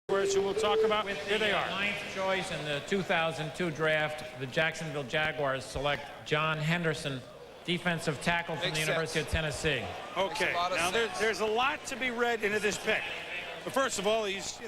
who we'll talk about. Here they are. Ninth choice in the 2002 draft, the Jacksonville Jaguars select John Henderson, defensive tackle from the University of Tennessee. Okay, now there's a lot to be read into this pick. But first of all, he's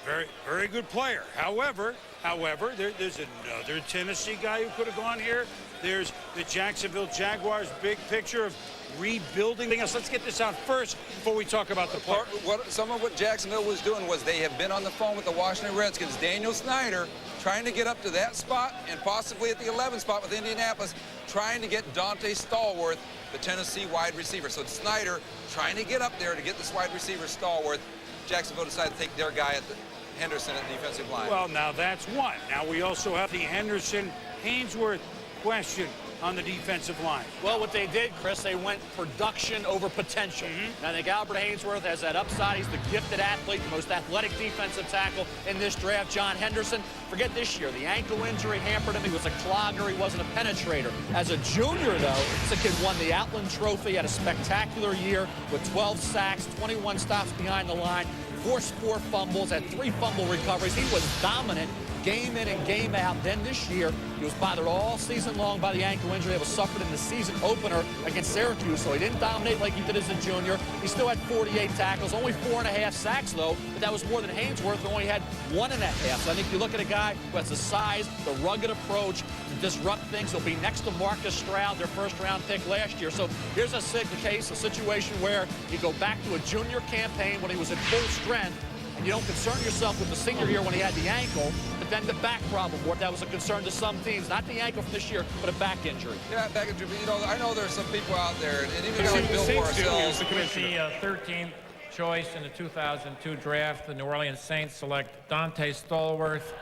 very good player. However, there's another Tennessee guy who could have gone here. There's the Jacksonville Jaguars, big picture of rebuilding. Let's get this out first before we talk about the player. Some of what Jacksonville was doing was they have been on the phone with the Washington Redskins. Daniel Snyder trying to get up to that spot and possibly at the 11th spot with Indianapolis, trying to get Donte Stallworth, the Tennessee wide receiver. So Snyder trying to get up there to get this wide receiver Stallworth. Jacksonville decided to take their guy at the Henderson at the defensive line. Well, now that's one. Now we also have the Henderson-Haynesworth question on the defensive line. Well, what they did, Chris, they went production over potential. And I think Albert Haynesworth has that upside. He's the gifted athlete, the most athletic defensive tackle in this draft. John Henderson, forget this year. The ankle injury hampered him. He was a clogger. He wasn't a penetrator. As a junior, though, this kid won the Outland Trophy, had a spectacular year with 12 sacks, 21 stops behind the line, forced 4 fumbles, had 3 fumble recoveries. He was dominant game in and game out. Then this year, he was bothered all season long by the ankle injury that was suffered in the season opener against Syracuse, so he didn't dominate like he did as a junior. He still had 48 tackles, only 4.5 sacks, though, but that was more than Haynesworth, who only had 1.5. So I think you look at a guy who has the size, the rugged approach to disrupt things. He'll be next to Marcus Stroud, their first-round pick last year. So here's a situation where you go back to a junior campaign when he was at full strength, and you don't concern yourself with the senior year when he had the ankle, but then the back problem, that was a concern to some teams. Not the ankle from this year, but a back injury. Yeah, back injury. But, you know, I know there's some people out there, and even like Bill ourselves. With the 13th choice in the 2002 draft, the New Orleans Saints select Donte Stallworth,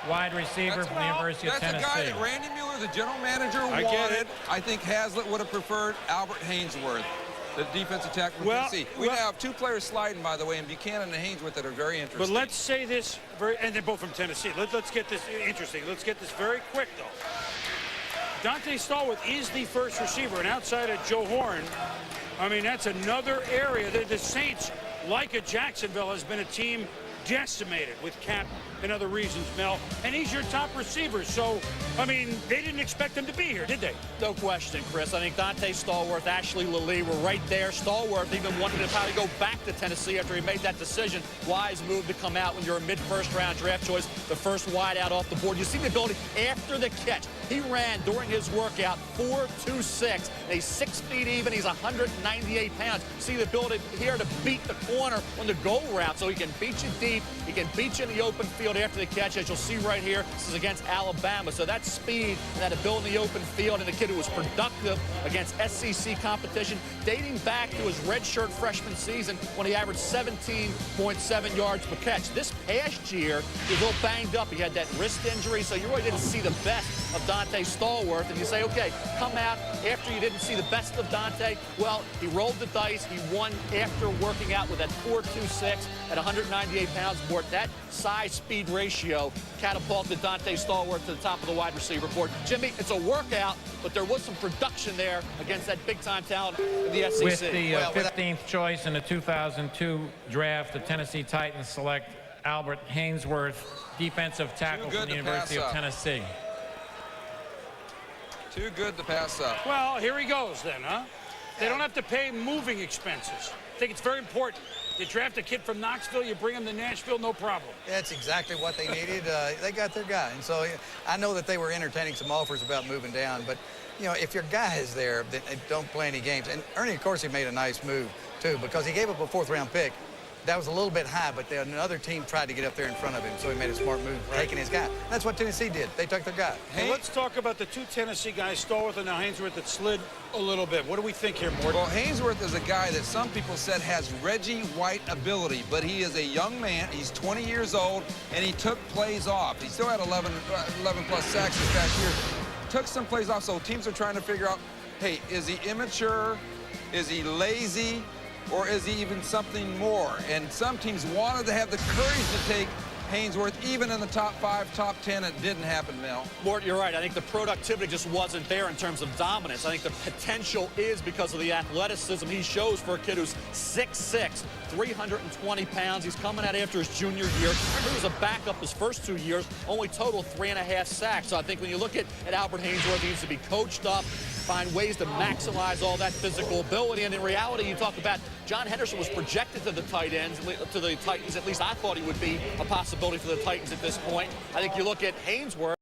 wide receiver from the University of Tennessee. That's a guy that Randy Mueller, the general manager, wanted. I think Hazlitt would have preferred Albert Haynesworth, the defensive tackle from Tennessee. We have 2 players sliding, by the way, and Buchanan and Haynesworth that are very interesting. But let's say this, and they're both from Tennessee. Let's get this interesting. Let's get this very quick, though. Donte Stallworth is the first receiver, and outside of Joe Horn, I mean, that's another area that the Saints, like a Jacksonville, has been a team decimated with cap and other reasons, Mel. And he's your top receiver. So, I mean, they didn't expect him to be here, did they? No question, Chris. I think Donte Stallworth, Ashley Lilly were right there. Stallworth even wanted to probably go back to Tennessee after he made that decision. Wise move to come out when you're a mid-first round draft choice, the first wide out off the board. You see the ability after the catch. He ran during his workout 4.26. And he's 6 feet even. He's 198 pounds. See the ability here to beat the corner on the goal route, so he can beat you deep. He can beat you in the open field after the catch, as you'll see right here. This is against Alabama. So that speed and that ability in the open field, and the kid who was productive against SEC competition dating back to his redshirt freshman season when he averaged 17.7 yards per catch. This past year, he was a little banged up. He had that wrist injury, so you really didn't see the best of Donte Stallworth. And you say, okay, come out after you didn't see the best of Donte. Well, he rolled the dice. He won after working out with that 4.26 at 198 pounds board. That size-speed ratio catapulted Donte Stallworth to the top of the wide receiver board. Jimmy, it's a workout, but there was some production there against that big-time talent in the SEC. With the 15th choice in the 2002 draft, the Tennessee Titans select Albert Haynesworth, defensive tackle from the University of Tennessee. Too good to pass up. Well, here he goes then, huh? They don't have to pay moving expenses. I think it's very important. You draft a kid from Knoxville, you bring him to Nashville, no problem. That's exactly what they needed. They got their guy. And so I know that they were entertaining some offers about moving down. But, you know, if your guy is there, then don't play any games. And Ernie, of course, he made a nice move, too, because he gave up a 4th-round pick. That was a little bit high, but another team tried to get up there in front of him, so he made a smart move, taking his guy. That's what Tennessee did. They took their guy. Hey, let's talk about the 2 Tennessee guys, Stallworth and now Haynesworth, that slid a little bit. What do we think here, Morton? Well, Haynesworth is a guy that some people said has Reggie White ability, but he is a young man. He's 20 years old, and he took plays off. He still had 11-plus sacks this past year. Took some plays off, so teams are trying to figure out, hey, is he immature? Is he lazy? Or is he even something more? And some teams wanted to have the courage to take Haynesworth, even in the top 5, top 10, it didn't happen, Mel. Mort, you're right. I think the productivity just wasn't there in terms of dominance. I think the potential is because of the athleticism he shows for a kid who's 6'6", 320 pounds. He's coming out after his junior year. Remember, he was a backup his first 2 years, only totaled 3.5 sacks. So I think when you look at Albert Haynesworth, he needs to be coached up, find ways to maximize all that physical ability. And in reality, you talk about John Henderson was projected to the Titans, at least I thought he would be a possibility for the Titans at this point. I think you look at Haynesworth,